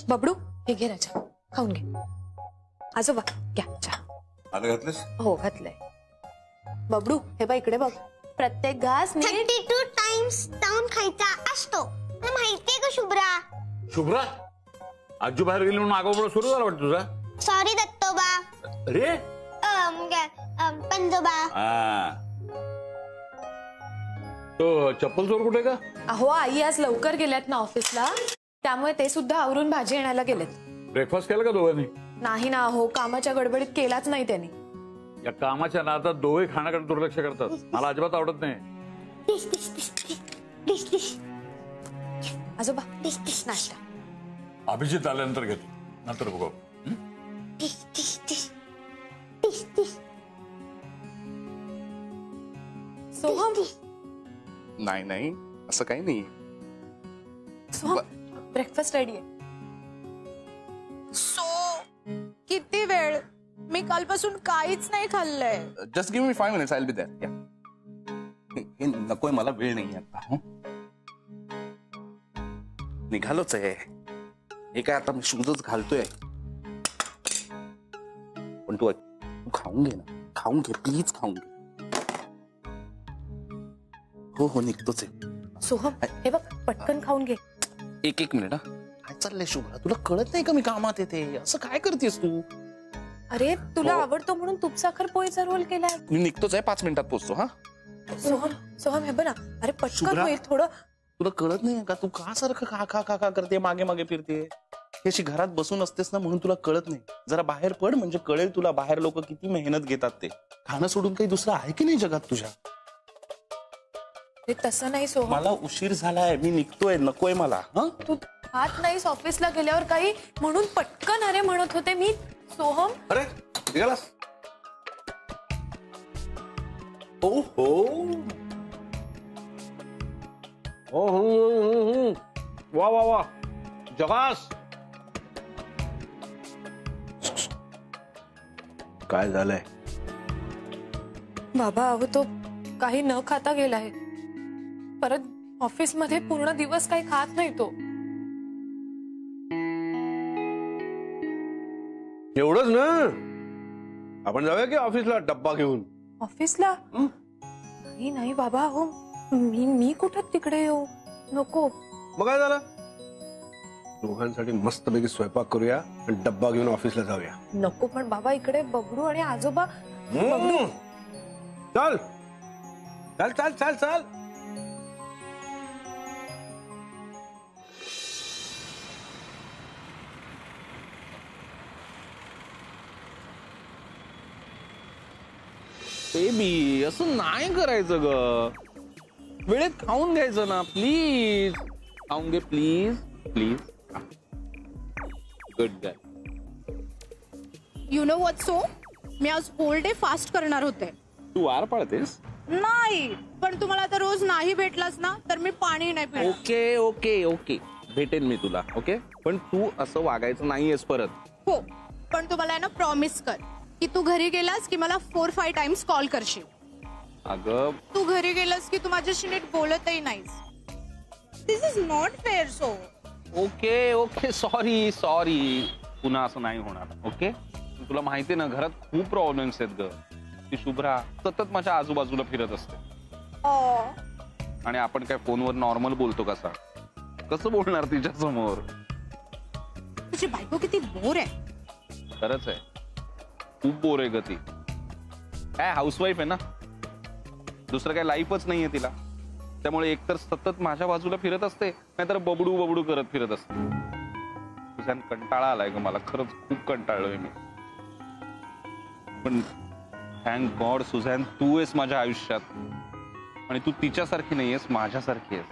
बबडू हे घे राजा, खाऊन घे. आजोबा घ्या चहा. आलं घातलंस? हो घातलंय. बबडू हे बघ इकडे बघ, प्रत्येक घास 32 टाइम्स जाऊन खायचा असतो, माहितीये का शुभ्रा? शुभ्रा आजू बाहेर गेली म्हणून आगाऊपणा सुरू झाला वाटतं तुझा. सॉरी दत्तोबा. अरे पंजोबा. तो चप्पल चोर कुठे का? अहो आई आज लवकर गेल्यात ना ऑफिसला, त्यामुळे ते सुद्धा आवरून भाजी आणायला गेलेत. ब्रेकफास्ट केला का दोघांनी? नाही ना हो, कामाच्या गडबडीत केलाच नाही त्यांनी. या कामाच्या नादात दोघे खाण्याकडे दुर्लक्ष करतात. मला अजिबात आवडत नाही. आजोबा नाश्ता. अभिजित आल्यानंतर घेतो, नंतर बघू. सोहम. नाही नाही असं काही नाही. सोहम ब्रेकफास्ट रेडी आहे. किती वेळ? मी कालपासून काहीच नाही खाल्लंय. Just give me 5 minutes, I will be there. हे नकोय मला, वेळ नाही आता. निघालोच आहे. हे काय आता मी शूजच घालतोय. पण तू खाऊन घे ना, खाऊन घे प्लीज, खाऊन घे. हो हो निघतोच आहे. सोहम हे बघ पटकन खाऊन घे. एक मिनिट. काय चाललंय शुभ्रा? तुला कळत नाही का मी कामात येते? असं काय करतेस तू? अरे तुला आवडतो म्हणून तूप साखर पोळीचा रोल केलाय. मी निघतोच आहे, 5 मिनिटात पोहोचतो. हा सोहम सोहम हे बघ ना, अरे पटकन होईल थोडं. तुला कळत नाही का? तू का सारखं खा खा खा करते, मागे मागे फिरते? अशी घरात बसून असतेस ना म्हणून तुला कळत नाही. जरा बाहेर पड म्हणजे कळेल तुला बाहेर लोक किती मेहनत घेतात. ते खाणं सोडून काही दुसरं आहे की नाही जगात तुझ्या? तसं नाही सोहम, मला उशीर झालाय, मी निघतोय, नकोय मला. तू खात नाहीस ऑफिसला गेल्यावर काही, म्हणून पटकन अरे म्हणत होते मी. सोहम अरे निघालास? हो हो हो, वा वा वा, जगास. काय झालंय? बाबा अहो तो काही न खाता गेलाय. परत ऑफिस मध्ये पूर्ण दिवस काही खात नाही तो. एवढंच ना? आपण जाऊया की ऑफिसला डब्बा घेऊन? ऑफिसला? नाही नाही बाबा, हो मी कुठं तिकडे येऊ, नको. मग काय झालं? दोघांसाठी मस्तपैकी स्वयंपाक करूया आणि डब्बा घेऊन ऑफिसला जाऊया. नको पण बाबा, इकडे बबडू आणि आजोबा. चल चल चल चल चल. बेबी असं नाही करायचं ग. वेळेत खाऊन घ्यायचं ना प्लीज. खाऊन घे please please. Good guy. You know what so, मी आज होल डे फास्ट करणार होते. तू वार पाळतेस? नाही पण तुम्हाला आता रोज नाही भेटलास ना तर मी पाणी नाही पिणार. ओके ओके ओके भेटेन मी तुला. ओके पण तू असं वागायचं नाहीयेस परत. हो पण तुम्हाला ना प्रॉमिस कर की तू घरी गेलास की मला 4-5 टाइम्स कॉल करशील. अगं तू घरी गेलास की तू माझ्याशी नीट बोलतही नाहीस. This is not fair. So okay okay sorry sorry. पुन्हा असं नाही होणार. ओके तुला माहितीये ना घरात खूप प्रॉब्लेम्स आहेत ग. ती शुभ्रा सतत माझ्या आजूबाजूला फिरत असते. आणि आपण काय फोनवर नॉर्मल बोलतो कसा? कसं बोलणार तिच्या समोर? तुझी बायको किती बोर आहे. खरंच आहे, खूप बोर आहे ग ती. काय हाऊसवाईफ आहे ना, दुसरं काय लाईफच नाहीये तिला. त्यामुळे एकतर सतत माझ्या बाजूला फिरत असते, नाहीतर बबडू बबडू करत फिरत असते. तुझ्या कंटाळा आलाय ग मला, खरंच खूप कंटाळलोय मी. पण थँक गॉड सुझॅन तू आहेस माझ्या आयुष्यात, आणि तू तिच्यासारखी नाहीयेस, माझ्यासारखी आहेस.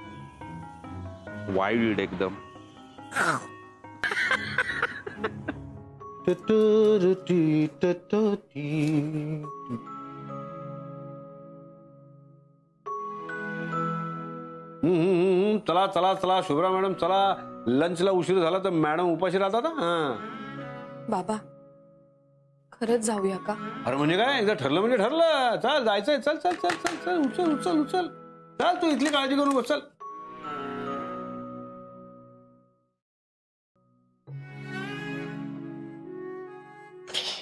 वाईल्ड एकदम. चला चला चला शुभ्रा मॅडम चला. लंचला उशीर झाला तर मॅडम उपाशी राहतात. बाबा खरंच जाऊया का? अरे म्हणजे काय, एकदा ठरलं म्हणजे ठरलं. चल जायचंय, चल चल चल चल चल. उचल उचल उचल. चल तू इथली काळजी करू, चल.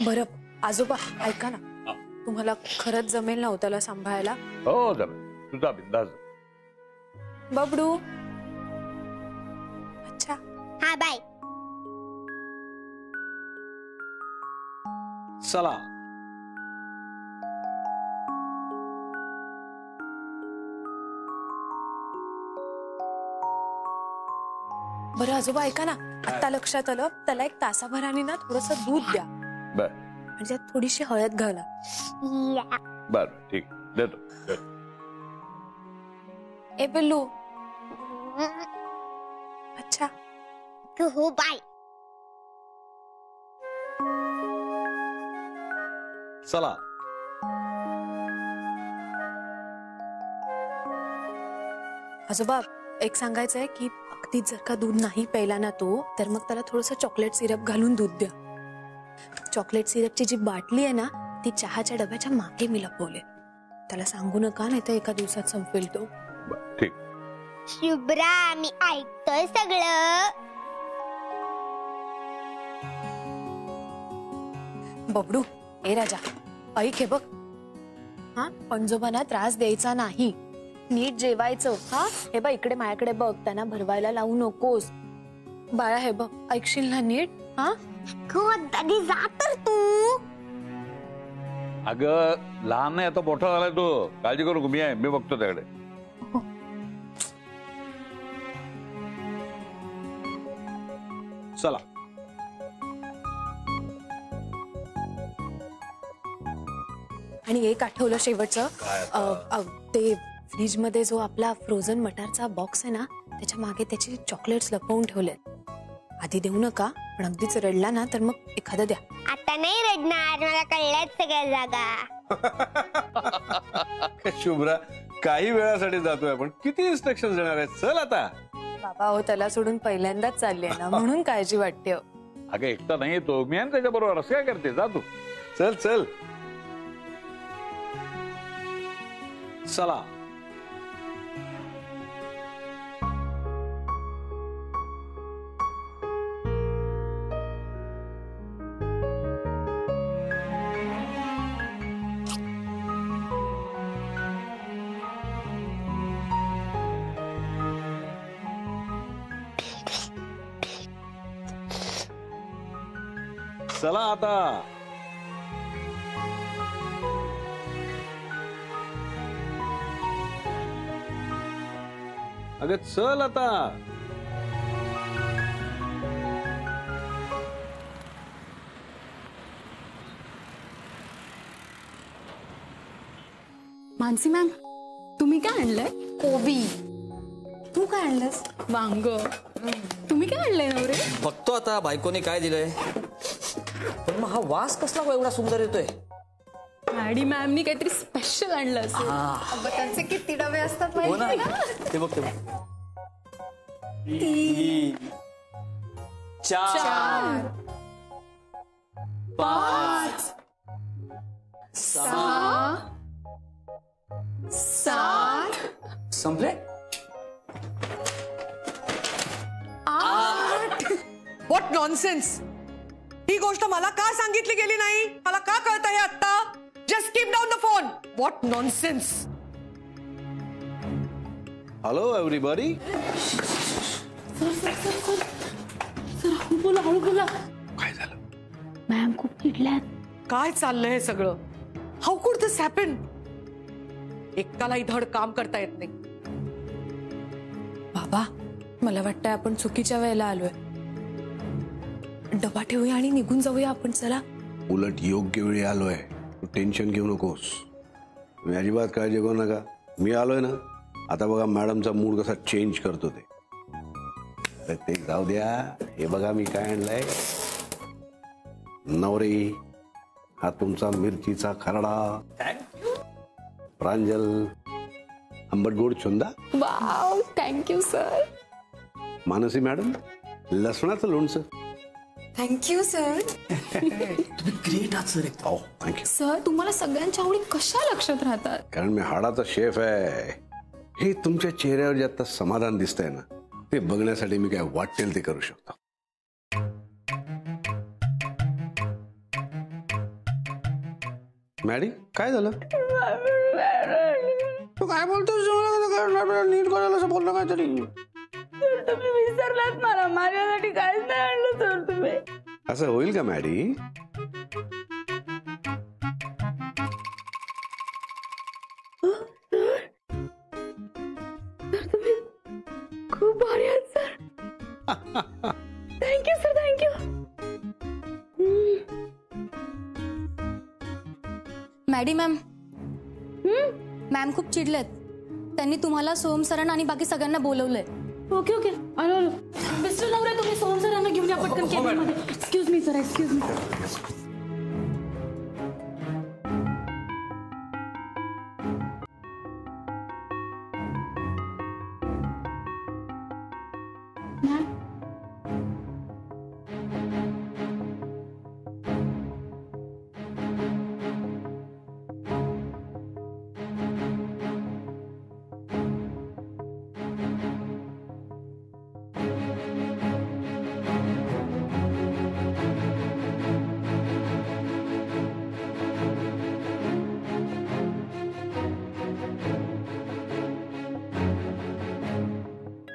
बरं आजोबा ऐका ना, तुम्हाला खरंच जमेल ना हो त्याला सांभाळायला? हो जमेल, तुझा बिंदास. बबडू. अच्छा. हा बाय. चला. बरं आजोबा ऐका ना, आता लक्षात आलं, त्याला एक तासाभराने ना थोडस दूध द्या बर आणि त्यात थोडीशी हळद घाला. या. बर ठीक देतो. ए पिल्लू. अच्छा. हो बाय. चला. आजोबा एक सांगायचंय की अगदीच जर का दूध नाही प्यायला ना तो, तर मग त्याला थोडस चॉकलेट सिरप घालून दूध द्या. चॉकलेट सिरपची जी बाटली आहे ना, ती चहाच्या डब्याच्या मागे मी लपवले. त्याला सांगू नका, नाही तर एका दिवसात संपेल तो. बर ठीक. शुभ्रा मी ऐकतोय सगळं. बबडू. ए राजा ऐक हे बघ, हा पंजोबांना त्रास द्यायचा नाही, नीट जेवायचं. हा हे बघ इकडे माझ्याकडे बघ, त्यांना भरवायला लावू नकोस. बाळा हे बघ, ऐकशील ना नीट? हा हो दादी जा तर तू. अगं लहान नाही, आता मोठा झालाय तो. काळजी करू नको, मी आहे, मी बघतो त्याकडे. चला. आणि एक आठवलं शेवटचं, ते फ्रीज मध्ये जो आपला फ्रोझन मटारचा बॉक्स आहे ना, त्याच्या मागे त्याची चॉकलेट्स लपवून ठेवले. आधी देऊ नका, पण अगदीच रडला ना तर मग एखादं द्या. आता नाही रडणार, मला कळल्यात सगळ्या जागा. शुभ्रा काही वेळासाठी जातोय आपण, किती इन्स्ट्रक्शन देणार आहेत. चल आता. बाबा हो, त्याला सोडून पहिल्यांदाच चालले ना, म्हणून काळजी वाटते. अगं एकटा नाही येतो मी, आणि त्याच्या बरोबर असं काय करते. जा तू. चल चल. चला. चला आता. अगं चल आता. मानसी मॅम, तुम्ही काय आणलंय? कोबी. तू काय आणलंस? वांग. तुम्ही काय आणलंय नवरे? बघतो आता बायकोने काय दिलंय. पण मग हा वास कसला एवढा सुंदर येतोय? मॅडी मॅमनी काहीतरी स्पेशल आणलं असेल. त्यांचे किती डबे असतात हो ना, माहिती ना? ते बघ ते बघ. 3 4 5 6 7 संपले. 8. What nonsense. ही गोष्ट मला का सांगितली गेली नाही? मला का कळत आहे आता? Just keep down the phone. What nonsense. Hello everybody. बोला, हळू बोला. काय झालं? मॅम खूप चिडल्यात. काय चाललंय हे सगळं? हाऊ कुड दिस हॅपन? एकट्यालाही धड काम करता येत नाही. बाबा मला वाटतंय आपण चुकीच्या वेळेला आलोय. डबा ठेवूया आणि निघून जाऊया आपण. चला. उलट योग्य वेळी आलोय. तू टेन्शन घेऊ नकोस. तुम्ही अजिबात काळजी करू नका. मी आलोय ना, आता बघा मॅडमचा मूड कसा चेंज करतो ते. तर ते जाऊ द्या. हे बघा मी काय आणलंय. नवरे, हा तुमचा मिरचीचा खरडा. प्रांजल, आंबट गोड चुंदा. Wow, thank you sir. Mansi madam, लसणाचं लोणचं. Thank you sir. तुम्ही ग्रेट आहात सर. हो थँक्यू. सर तुम्हाला सगळ्यांच्या आवडी कशा लक्षात राहतात? कारण मी हाडाचा शेफ आहे. हे तुमच्या चेहऱ्यावर जे आता समाधान दिसतंय ना, ते बघण्यासाठी मी काय वाटेल ते करू शकतो. मॅडी काय झालं तू काय बोलतोस नीट करायला असं बोलणं काहीतरी तुम्ही विसरलात मला माझ्यासाठी काहीच नाही आणलं सर तुम्ही असं होईल का मॅडी खूप भारी आहेत sir thank you sir thank you Maddy ma'am ma'am खूप चिडलेत त्यांनी तुम्हाला सोहम सरांना आणि बाकी सगळ्यांना बोलवलंय ओके ओके आलो आलो मिस्टर नवरे तुम्ही सोहम सरांना घेऊन या पटकन केबिनमध्ये excuse me sir excuse me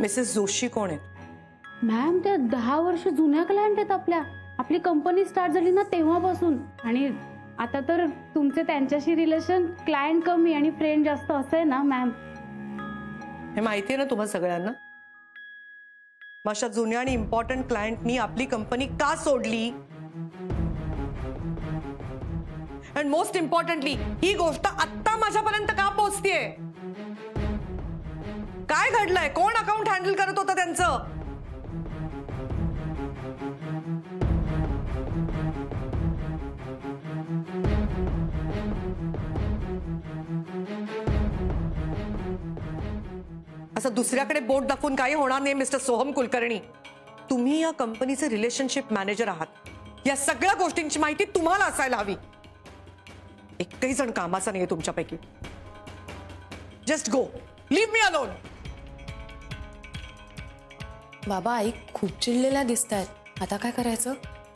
Mrs Joshi कोण आहेत मॅम त्या 10 वर्ष जुन्या क्लायंट आहेत आपली कंपनी स्टार्ट झाली ना तेव्हापासून आणि आता तर तुमचे त्यांच्याशी रिलेशन क्लायंट कमी आणि फ्रेंड जास्त असं आहे ना मॅम हे माहिती आहे ना तुम्हा सगळ्यांना अशा जुन्या आणि इम्पॉर्टंट क्लायंटनी आपली कंपनी का सोडली अँड मोस्ट इम्पॉर्टंटली ही गोष्ट आत्ता माझ्यापर्यंत का पोहोचतीये काय घडलंय कोण अकाउंट हँडल करत होतं त्यांचं असं दुसऱ्याकडे बोट दाखवून काही होणार नाही मिस्टर सोहम कुलकर्णी तुम्ही या कंपनीचे रिलेशनशिप मॅनेजर आहात या सगळ्या गोष्टींची माहिती तुम्हाला असायला हवी एकही जण कामाचा नाहीये तुमच्यापैकी just go leave me alone बाबा आई खूप चिडलेल्या दिसतायत आता काय करायचं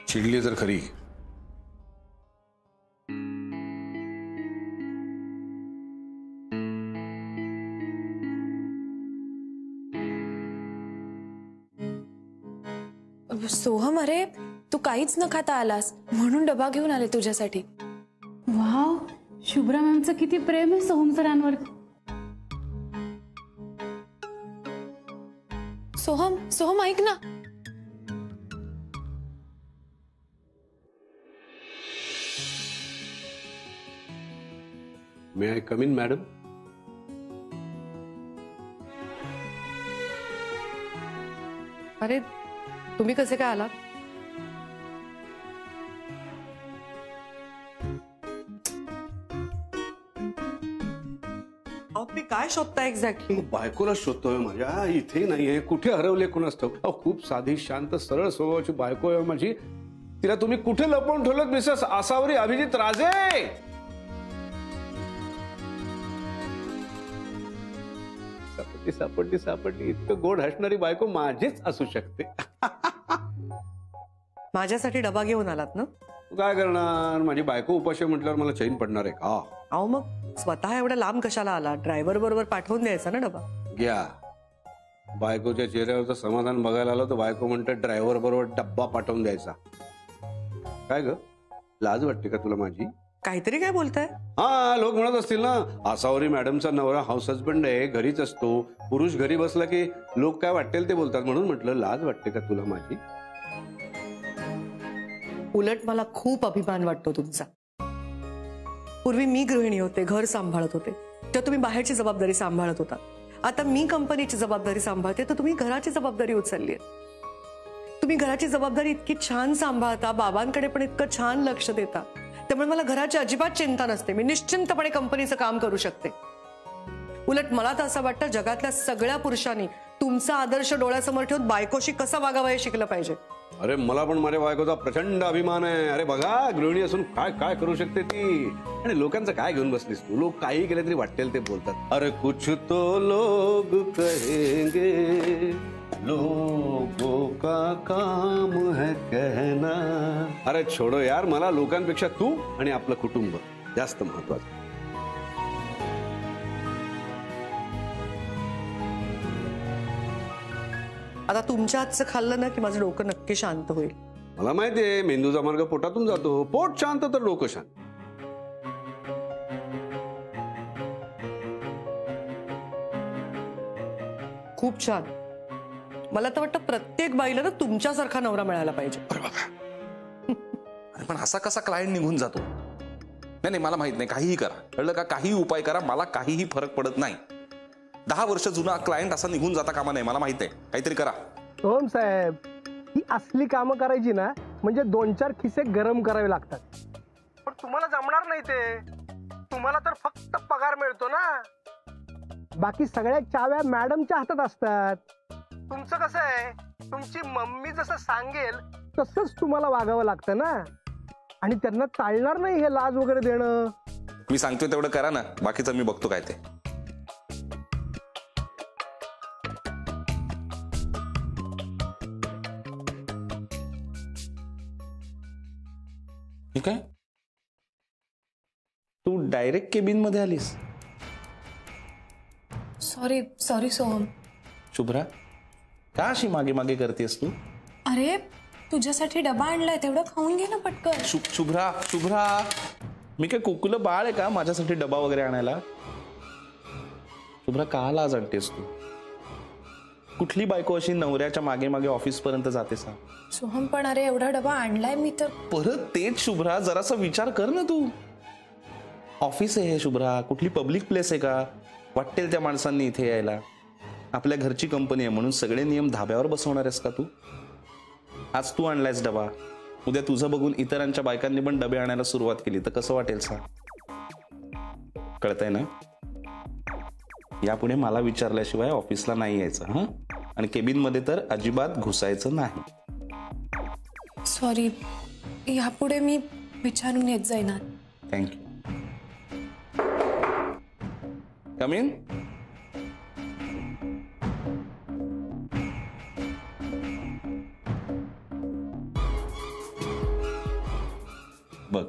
चिडली तर खरी सोहम अरे तू काहीच न खाता आलास म्हणून डबा घेऊन आले तुझ्यासाठी वाव शुभ्रा मॅमचं किती प्रेम आहे सोहम सरांवर सोहम सोहम ऐक ना मे आय कम इन मॅडम अरे तुम्ही कसे काय आलात तुम्ही काय शोधता एक्झॅक्टली बायकोला शोधतोय माझ्या इथे नाहीये कुठे हरवले कोणास ठाऊक खूप साधी शांत सरळ स्वभावाची बायको आहे माझी तिला तुम्ही कुठे लपवून ठेवलं मिसेस आसावरी अभिजित राजे सापडली सापडली इतकं गोड हसणारी बायको माझीच असू शकते माझ्यासाठी डबा घेऊन आलात ना तू काय करणार माझी बायको उपाशी म्हटल्यावर मला चैन पडणार आहे का अहो मग स्वतः एवढा लांब कशाला आला ड्रायव्हर बरोबर पाठवून द्यायचा ना डबा घ्या बायकोच्या चेहऱ्यावरचं समाधान बघायला आलो तर बायको म्हणते ड्रायव्हर बरोबर डब्बा पाठवून द्यायचा काय ग लाज वाटते का तुला माझी काहीतरी काय बोलताय हा लोक म्हणत असतील ना आसावरी मॅडमचा नवरा हाऊस हजबंड आहे घरीच असतो पुरुष घरी बसला की लोक काय वाटेल ते बोलतात म्हणून म्हटलं लाज वाटते का तुला माझी उलट मला खूप अभिमान वाटतो तुमचा पूर्वी मी गृहिणी होते घर सांभाळत होते तर तुम्ही बाहेरची जबाबदारी सांभाळत होता आता मी कंपनीची जबाबदारी सांभाळते तर तुम्ही घराची जबाबदारी उचलली तुम्ही घराची जबाबदारी इतकी छान सांभाळता बाबांकडे पण इतकं छान लक्ष देता त्यामुळे मला घराची अजिबात चिंता नसते मी निश्चिंतपणे कंपनीचं काम करू शकते उलट मला तर असं वाटतं जगातल्या सगळ्या पुरुषांनी तुमचा आदर्श डोळ्यासमोर ठेवून बायकोशी कसा वागावं हे शिकलं पाहिजे अरे मला पण माझ्या बायकोचा प्रचंड अभिमान आहे अरे बघा गृहिणी असून काय काय करू शकते ती आणि लोकांचं काय घेऊन बसलीस तू लोक काही केले तरी वाटेल ते बोलतात अरे कुछ तो लोग कहेंगे लोगों का काम है कहना अरे छोडो यार मला लोकांपेक्षा तू आणि आपलं कुटुंब जास्त महत्वाचं. आता तुमच्या हातचं खाल्लं ना की माझं डोकं नक्की शांत होईल. मला माहितीये मेंदूचा मार्ग पोटातून जातो. पोट शांत तर डोकं शांत. खूप छान. मला तर वाटतं प्रत्येक बाईला ना तुमच्यासारखा नवरा मिळायला पाहिजे. अरे पण असा कसा क्लायंट निघून जातो? नाही नाही, मला माहित नाही. काहीही करा, कळलं का? काही उपाय करा, मला काहीही फरक पडत नाही. 10 वर्ष जुना क्लायंट असा निघून जाता कामा नाही. मला माहित आहे, काहीतरी करा. सोहम साहेब, ही असली कामं करायची ना म्हणजे 2-4 खिसे गरम करावे लागतात. पण तुम्हाला जमणार नाही ते. तुम्हाला तर फक्त पगार मिळतो ना. बाकी सगळ्या चाव्या मॅडमच्या हातात असतात. तुमचं कसं आहे, तुमची मम्मी जसं सांगेल तसंच तुम्हाला वागावं लागतं ना. आणि त्यांना चालणार नाही हे लाज वगैरे देणं. मी सांगतोय तेवढं करा ना, बाकीचं मी बघतो काय ते. ठीक आहे, तू डायरेक्ट केबिन मध्ये आलीस. Sorry sorry Soham. शुभ्रा, का अशी मागे मागे करतेस तू? अरे तुझ्यासाठी डबा आणलाय, तेवढं खाऊन घे ना पटकन. शुभ्रा शुभ्रा, मी काय कुकुलं बाळ आहे का माझ्यासाठी डबा वगैरे आणायला? शुभ्रा, का लाज आणतेस तू? कुठली बायको अशी नवऱ्याच्या मागे मागे ऑफिस पर्यंत जाते सा? सोहम पण अरे एवढा डबा आणलाय मी तर. परत तेच शुभ्रा, जरासा विचार कर ना तू. ऑफिस आहे हे शुभ्रा, कुठली पब्लिक प्लेस आहे का वाटेल त्या माणसांनी इथे यायला? आपल्या घरची कंपनी आहे म्हणून सगळे नियम धाब्यावर बसवणार आहेस का तू? आज तू आणलायस डबा, उद्या तुझं बघून इतरांच्या बायकांनी पण डबे आणायला सुरुवात केली तर कसं वाटेल सा? कळतंय ना? यापुढे मला विचारल्याशिवाय ऑफिसला नाही यायचं हं? आणि केबिन मध्ये तर अजिबात घुसायचं नाही. सॉरी, यापुढे मी विचारून येत जाईन. थँक्यू. Come in. बघ,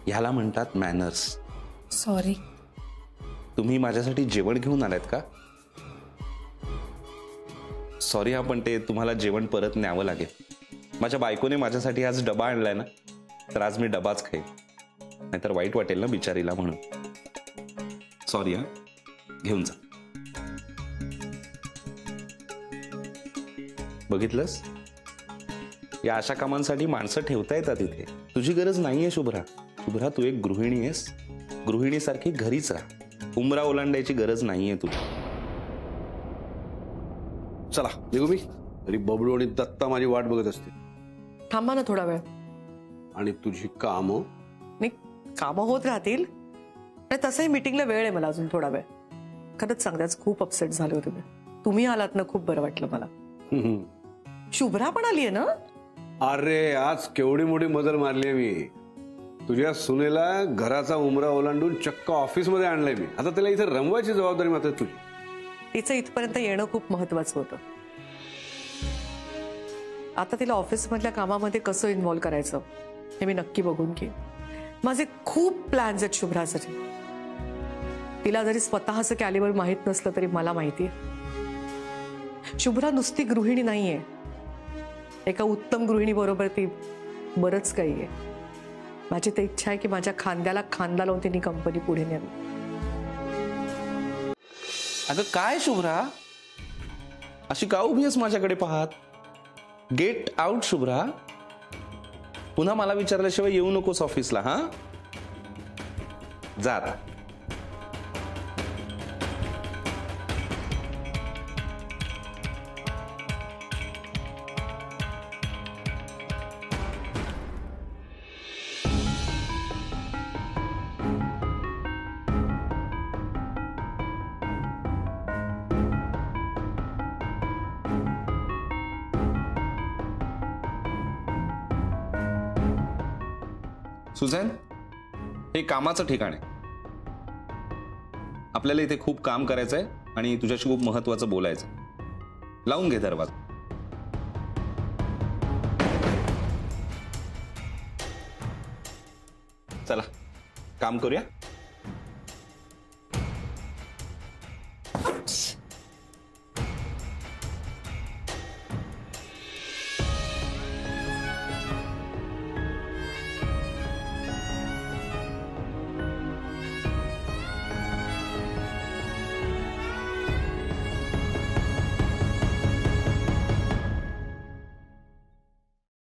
ह्याला म्हणतात मॅनर्स. सॉरी. तुम्ही माझ्यासाठी जेवण घेऊन आलात का? सॉरी हा, पण ते तुम्हाला जेवण परत न्यावं लागेल. माझ्या बायकोने माझ्यासाठी आज डबा आणलाय ना, तर आज मी डबाच खाईन, नाहीतर वाईट वाटेल ना बिचारीला म्हणून. सॉरी हा, घेऊन जा. बघितलंस, या अशा कामांसाठी माणसं ठेवता येतात इथे. तुझी गरज नाहीये शुभ्रा. शुभ्रा, तू एक गृहिणी आहेस. गृहिणीसारखी घरीच राहा. उमरा ओलांडायची गरज नाहीये तुला. चला निघू मी. तरी बबलू आणि दत्ता माझी वाट बघत असते. थांबा ना थोडा वेळ. आणि तुझी कामं? नाही, कामं होत राहतील. आणि तसंही मीटिंगला वेळ आहे मला अजून थोडा वेळ. खरंच सांगताच खूप अपसेट झाले होते मी. तुम्ही आलात ना, खूप बरं वाटलं मला. शुभ्रा पण आलीये ना? अरे आज केवढी मोठी मदर मारली मी. तुझ्या सुनेला घराचा उमरा ओलांडून चक्क ऑफिस मध्ये आणलंय मी. आता त्याला इथे रमवायची जबाबदारी मात्र तुझी. तिचं इथपर्यंत येणं खूप महत्वाचं होतं. आता तिला ऑफिस मधल्या कामामध्ये कसं इन्व्हॉल्व करायचं हे मी नक्की बघून घेईन. माझे खूप प्लॅन्स आहेत शुभ्रासाठी. तिला जरी स्वतःचं कॅलिबर माहित नसलं तरी मला माहितीये शुभ्रा नुसती गृहिणी नाहीये. एका उत्तम गृहिणी बरोबर ती बरंच काही आहे. माझी तर इच्छा आहे की माझ्या खांद्याला खांदा लावून तिने कंपनी पुढे न्यावी. अगं काय शुभ्रा, अशी का उभी आहेस माझ्याकडे पाहत? Get out Shubhra. पुन्हा मला विचारल्याशिवाय येऊ नकोस ऑफिसला. हा, जा आता. सुझॅन, हे कामाचं ठिकाण आहे. आपल्याला इथे खूप काम करायचंय आणि तुझ्याशी खूप महत्वाचं बोलायचं. लावून घे दरवाजा. चला काम करूया.